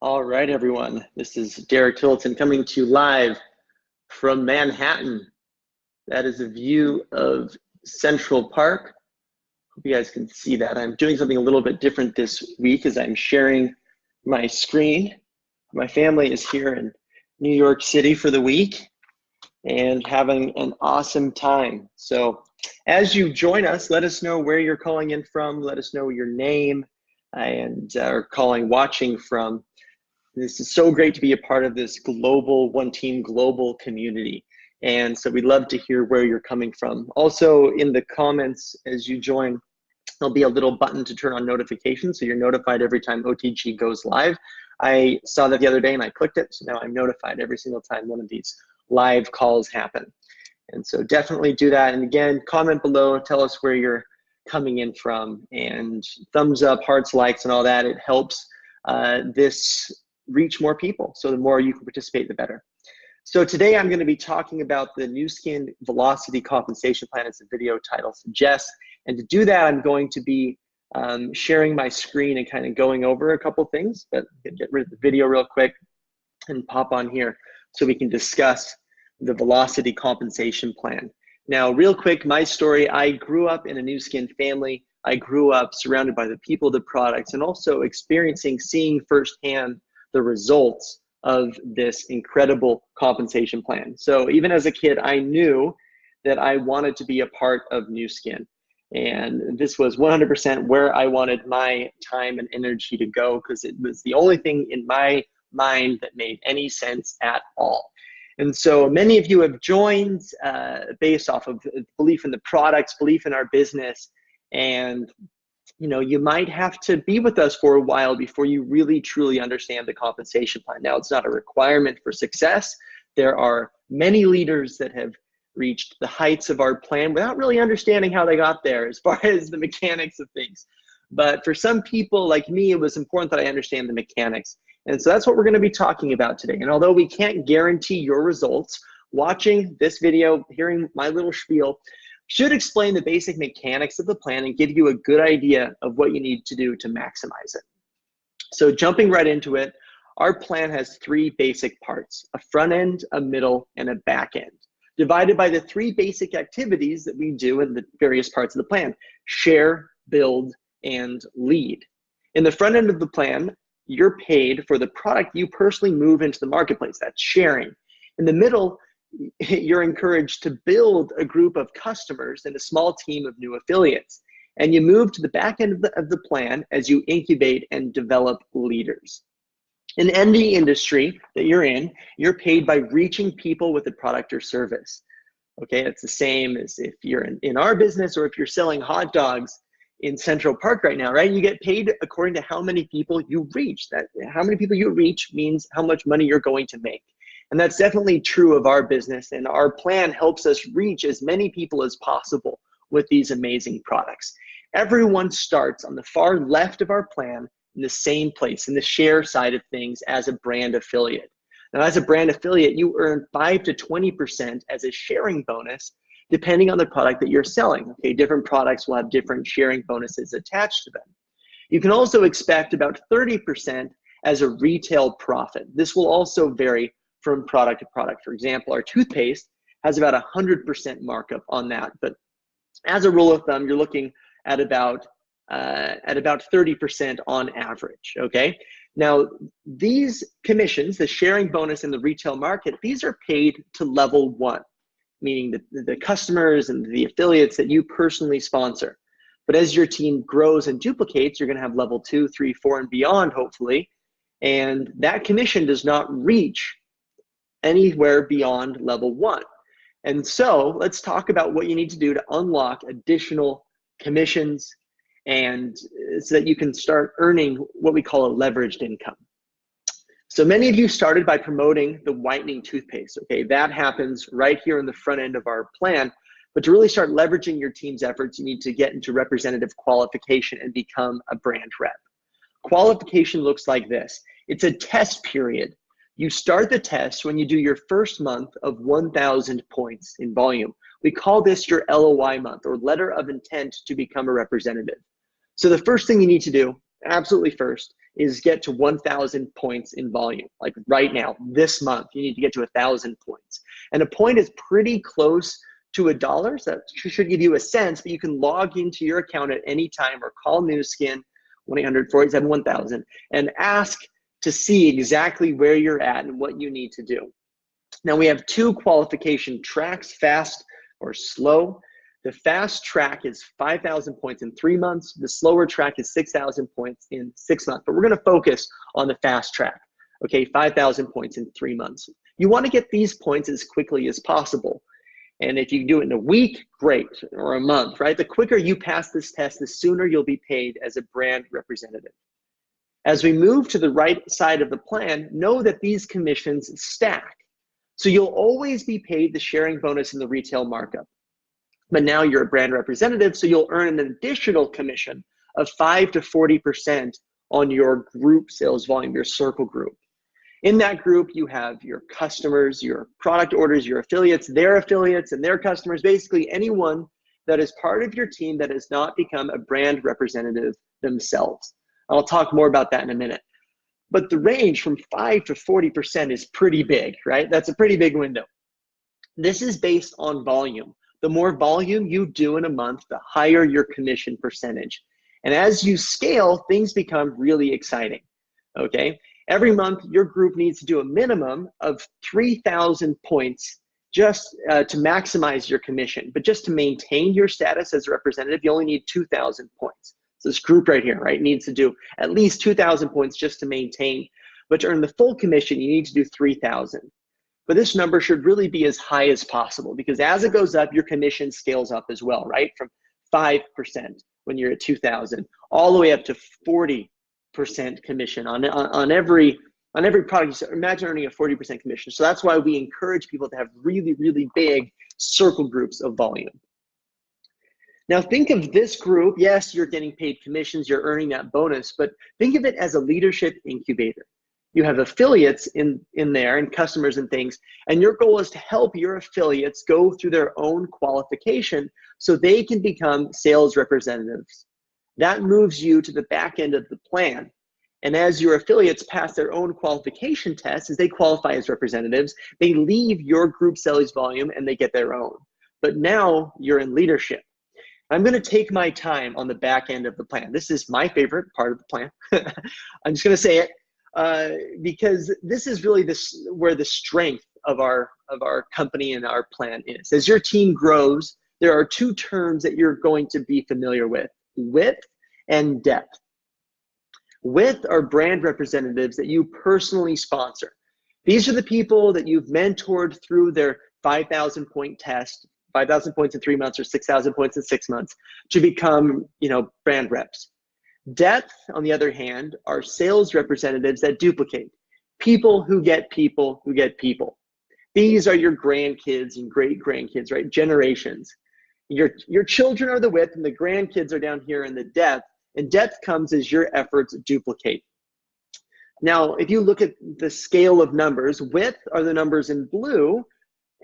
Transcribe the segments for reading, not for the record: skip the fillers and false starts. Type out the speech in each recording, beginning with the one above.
All right, everyone. This is Derek Tillotson coming to you live from Manhattan. That is a view of Central Park. Hope you guys can see that. I'm doing something a little bit different this week as I'm sharing my screen. My family is here in New York City for the week and having an awesome time. So as you join us, let us know where you're calling in from. Let us know your name and watching from. This is so great to be a part of this global, one team global community. And so we'd love to hear where you're coming from. Also in the comments as you join, there'll be a little button to turn on notifications so you're notified every time OTG goes live. I saw that the other day and I clicked it, so now I'm notified every single time one of these live calls happen. And so definitely do that. And again, comment below, tell us where you're coming in from, and thumbs up, hearts, likes, and all that. It helps this reach more people. So the more you can participate, the better. So today I'm going to be talking about the Nu Skin Velocity Compensation Plan, as the video title suggests. And to do that, I'm going to be sharing my screen and kind of going over a couple things, but get rid of the video real quick and pop on here so we can discuss the Velocity Compensation Plan. Now, real quick, my story, I grew up in a Nu Skin family. I grew up surrounded by the people, the products, and also seeing firsthand the results of this incredible compensation plan. So even as a kid, I knew that I wanted to be a part of Nu Skin. And this was 100% where I wanted my time and energy to go, because it was the only thing in my mind that made any sense at all. And so many of you have joined based off of belief in the products, belief in our business, and you might have to be with us for a while before you really truly understand the compensation plan. Now, it's not a requirement for success. There are many leaders that have reached the heights of our plan without really understanding how they got there as far as the mechanics of things. But for some people like me, it was important that I understand the mechanics. And so that's what we're going to be talking about today. And although we can't guarantee your results, watching this video, hearing my little spiel, should explain the basic mechanics of the plan and give you a good idea of what you need to do to maximize it. So jumping right into it, our plan has three basic parts: a front end, a middle, and a back end, divided by the three basic activities that we do in the various parts of the plan: share, build, and lead. In the front end of the plan, you're paid for the product you personally move into the marketplace. That's sharing. In the middle, you're encouraged to build a group of customers and a small team of new affiliates. And you move to the back end of the plan as you incubate and develop leaders. In any industry that you're in, you're paid by reaching people with a product or service. Okay, it's the same as if you're in our business, or if you're selling hot dogs in Central Park right now, right? You get paid according to how many people you reach. How many people you reach means how much money you're going to make. And that's definitely true of our business, and our plan helps us reach as many people as possible with these amazing products. Everyone starts on the far left of our plan in the same place, in the share side of things, as a brand affiliate. Now, as a brand affiliate, you earn 5 to 20% as a sharing bonus, depending on the product that you're selling. Okay, different products will have different sharing bonuses attached to them. You can also expect about 30% as a retail profit. This will also vary from product to product. For example, our toothpaste has about 100% markup on that, but as a rule of thumb, you're looking at about 30% on average. Okay. Now, these commissions, the sharing bonus in the retail market, these are paid to level 1, meaning the customers and the affiliates that you personally sponsor. But as your team grows and duplicates, you're going to have level 2, 3, 4, and beyond, hopefully. And that commission does not reach anywhere beyond level 1. And so let's talk about what you need to do to unlock additional commissions, and so that you can start earning what we call a leveraged income. So many of you started by promoting the whitening toothpaste. Okay, that happens right here in the front end of our plan. But to really start leveraging your team's efforts, you need to get into representative qualification and become a brand rep. Qualification looks like this. It's a test period. You start the test when you do your first month of 1,000 points in volume. We call this your LOI month, or letter of intent to become a representative. So the first thing you need to do, absolutely first, is get to 1,000 points in volume. Like right now, this month, you need to get to 1,000 points. And a point is pretty close to $1, so that should give you a sense, but you can log into your account at any time or call Nu Skin 1-800-487-1000 and ask to see exactly where you're at and what you need to do. Now we have 2 qualification tracks, fast or slow. The fast track is 5,000 points in 3 months. The slower track is 6,000 points in 6 months, but we're gonna focus on the fast track, okay? 5,000 points in 3 months. You wanna get these points as quickly as possible. And if you do it in a week, great, or a month, right? The quicker you pass this test, the sooner you'll be paid as a brand representative. As we move to the right side of the plan, know that these commissions stack. So you'll always be paid the sharing bonus in the retail markup. But now you're a brand representative, so you'll earn an additional commission of 5 to 40% on your group sales volume, your circle group. In that group, you have your customers, your product orders, your affiliates, and their customers, basically anyone that is part of your team that has not become a brand representative themselves. I'll talk more about that in a minute. But the range from 5 to 40% is pretty big, right? That's a pretty big window. This is based on volume. The more volume you do in a month, the higher your commission percentage. And as you scale, things become really exciting, okay? Every month, your group needs to do a minimum of 3,000 points just to maximize your commission. But just to maintain your status as a representative, you only need 2,000 points. So this group right here, right, needs to do at least 2,000 points just to maintain. But to earn the full commission, you need to do 3,000. But this number should really be as high as possible because as it goes up, your commission scales up as well, right? From 5% when you're at 2,000 all the way up to 40% commission on every product. So imagine earning a 40% commission. So that's why we encourage people to have really, really big circle groups of volume. Now think of this group. Yes, you're getting paid commissions, you're earning that bonus, but think of it as a leadership incubator. You have affiliates in there and customers and things, and your goal is to help your affiliates go through their own qualification so they can become sales representatives. That moves you to the back end of the plan. And as your affiliates pass their own qualification tests, as they qualify as representatives, they leave your group sales volume and they get their own. But now you're in leadership. I'm going to take my time on the back end of the plan. This is my favorite part of the plan. I'm just going to say it because this is really where the strength of our company and our plan is. As your team grows, there are 2 terms that you're going to be familiar with: width and depth. Width are brand representatives that you personally sponsor. These are the people that you've mentored through their 5,000 point test, 5,000 points in 3 months or 6,000 points in 6 months to become, brand reps. Depth, on the other hand, are sales representatives that duplicate. People who get people who get people. These are your grandkids and great grandkids, right? Generations. Your children are the width and the grandkids are down here in the depth. And depth comes as your efforts duplicate. Now, if you look at the scale of numbers, width are the numbers in blue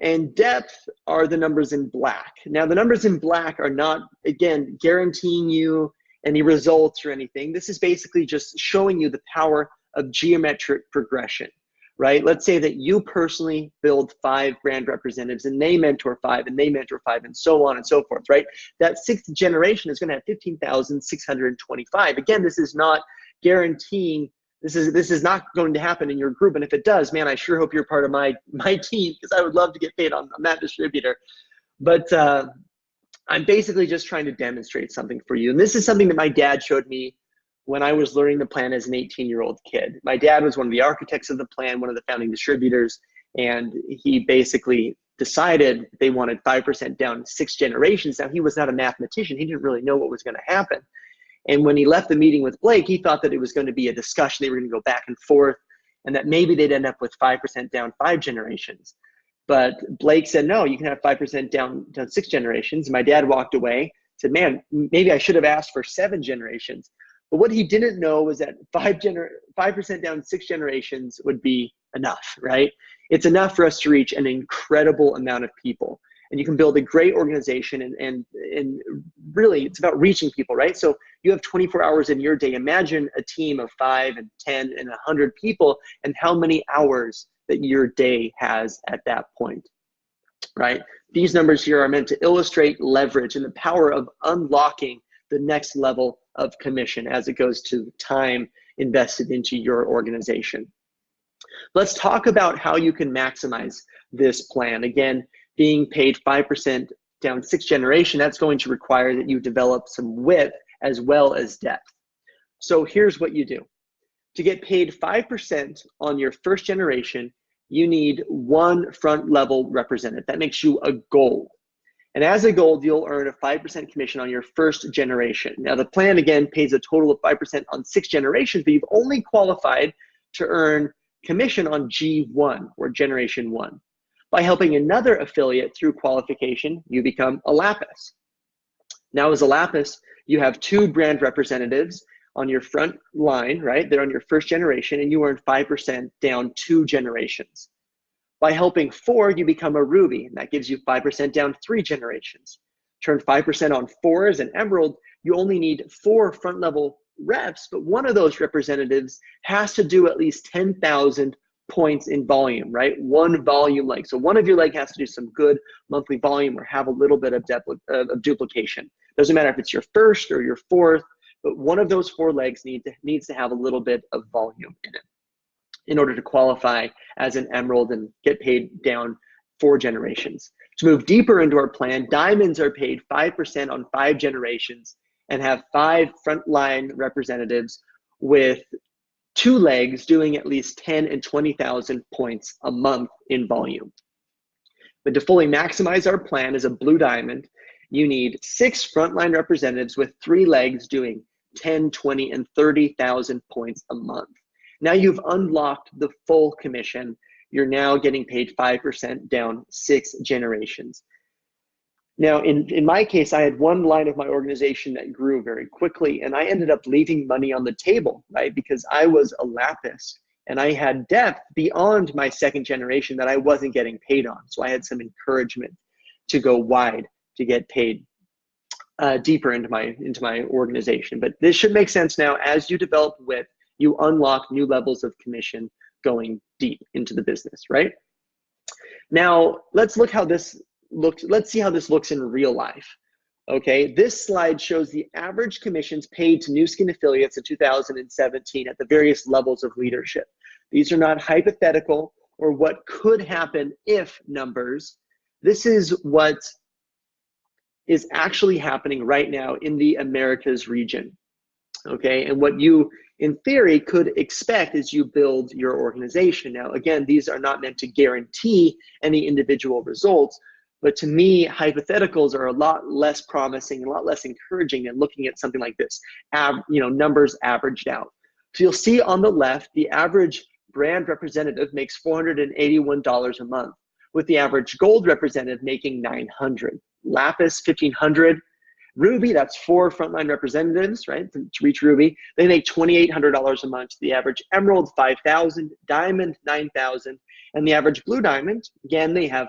and depth are the numbers in black. Now, the numbers in black are not, again, guaranteeing you any results or anything. This is basically just showing you the power of geometric progression, right? Let's say that you personally build 5 brand representatives and they mentor 5 and they mentor 5 and so on and so forth, right? That 6th generation is going to have 15,625. Again, this is not guaranteeing, this is not going to happen in your group. And if it does, man, I sure hope you're part of my team because I would love to get paid on that distributor. But I'm basically just trying to demonstrate something for you. And this is something that my dad showed me when I was learning the plan as an 18-year-old kid. My dad was one of the architects of the plan, one of the founding distributors, and he basically decided they wanted 5% down 6 generations. Now, he was not a mathematician. He didn't really know what was going to happen. And when he left the meeting with Blake, he thought that it was going to be a discussion. They were going to go back and forth, and that maybe they'd end up with 5% down 5 generations. But Blake said, no, you can have 5% down 6 generations. And my dad walked away, said, man, maybe I should have asked for 7 generations. But what he didn't know was that 5% down 6 generations would be enough, right? It's enough for us to reach an incredible amount of people. and you can build a great organization. And really, it's about reaching people, right? So you have 24 hours in your day. Imagine a team of 5 and 10 and 100 people, and how many hours that your day has at that point, right? These numbers here are meant to illustrate leverage and the power of unlocking the next level of commission as it goes to time invested into your organization. Let's talk about how you can maximize this plan. Again, being paid 5% down 6 generation, that's going to require that you develop some width as well as depth. So here's what you do. To get paid 5% on your first generation, you need 1 front level representative. That makes you a gold. And as a gold, you'll earn a 5% commission on your first generation. Now the plan again pays a total of 5% on 6 generations, but you've only qualified to earn commission on G1 or generation 1. By helping another affiliate through qualification, you become a Lapis. Now as a Lapis, you have 2 brand representatives on your front line, right? They're on your first generation, and you earn 5% down 2 generations. By helping 4, you become a Ruby, and that gives you 5% down 3 generations. Turn 5% on 4 as an Emerald, you only need 4 front level reps, but one of those representatives has to do at least 10,000 points in volume, right? 1 volume leg. So one of your leg has to do some good monthly volume or have a little bit of duplication. Doesn't matter if it's your first or your fourth, but one of those 4 legs needs to have a little bit of volume in it in order to qualify as an Emerald and get paid down 4 generations. To move deeper into our plan, Diamonds are paid 5% on 5 generations and have 5 frontline representatives with 2 legs doing at least 10 and 20,000 points a month in volume. But to fully maximize our plan as a Blue Diamond, you need 6 frontline representatives with 3 legs doing 10, 20, and 30,000 points a month. Now you've unlocked the full commission. You're now getting paid 5% down 6 generations. Now, in my case, I had 1 line of my organization that grew very quickly, and I ended up leaving money on the table, right? Because I was a Lapis, and I had depth beyond my 2nd generation that I wasn't getting paid on. So I had some encouragement to go wide to get paid deeper into my organization. But this should make sense now. As you develop width, you unlock new levels of commission going deep into the business, right? Now, let's see how this looks in real life. Okay, this slide shows the average commissions paid to Nu Skin affiliates in 2017 at the various levels of leadership. These are not hypothetical or what could happen if numbers. This is what is actually happening right now in the Americas region. Okay, and what you, in theory, could expect as you build your organization. Now, again, these are not meant to guarantee any individual results, but to me, hypotheticals are a lot less promising and a lot less encouraging than looking at something like this, numbers averaged out. So you'll see on the left, the average brand representative makes $481 a month, with the average gold representative making $900. Lapis, $1,500. Ruby, that's 4 frontline representatives, right, to reach Ruby. They make $2,800 a month. The average Emerald, $5,000. Diamond, $9,000. And the average Blue Diamond, again, they have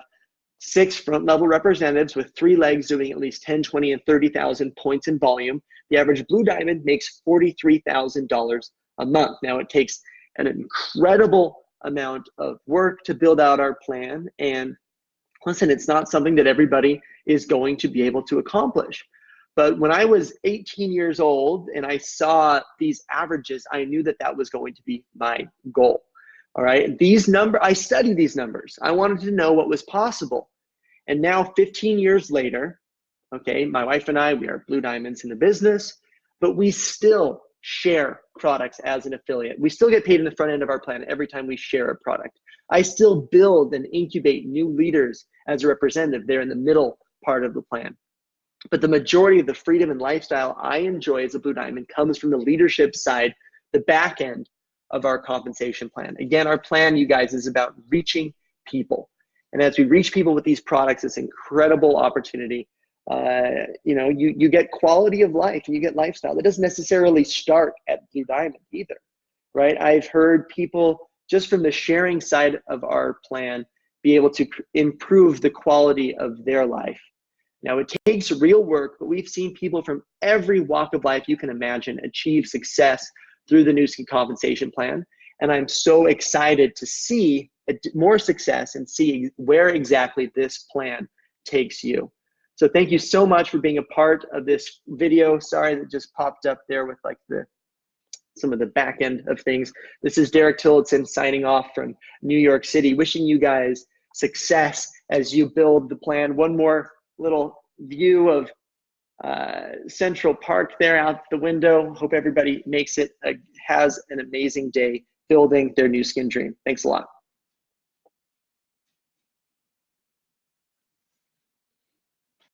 6 front level representatives with 3 legs doing at least 10, 20, and 30,000 points in volume. The average Blue Diamond makes $43,000 a month. Now it takes an incredible amount of work to build out our plan. And listen, it's not something that everybody is going to be able to accomplish. But when I was 18 years old and I saw these averages, I knew that that was going to be my goal. All right, I studied these numbers. I wanted to know what was possible. And now 15 years later, okay, my wife and I, we are Blue Diamonds in the business, but we still share products as an affiliate. We still get paid in the front end of our plan every time we share a product. I still build and incubate new leaders as a representative there in the middle part of the plan. But the majority of the freedom and lifestyle I enjoy as a Blue Diamond comes from the leadership side, the back end of our compensation plan. Again, our plan, you guys, is about reaching people. And as we reach people with these products, it's an incredible opportunity. You get quality of life and you get lifestyle. That doesn't necessarily start at Blue Diamond either, right? I've heard people just from the sharing side of our plan be able to improve the quality of their life. Now, it takes real work, but we've seen people from every walk of life you can imagine achieve success through the Nu Skin Compensation Plan. And I'm so excited to see more success and see where exactly this plan takes you. So thank you so much for being a part of this video. Sorry that just popped up there with like some of the back end of things. This is Derek Tillotson signing off from New York City, wishing you guys success as you build the plan. One more little view of Central Park there out the window. Hope everybody makes it, has an amazing day building their Nu Skin dream. Thanks a lot.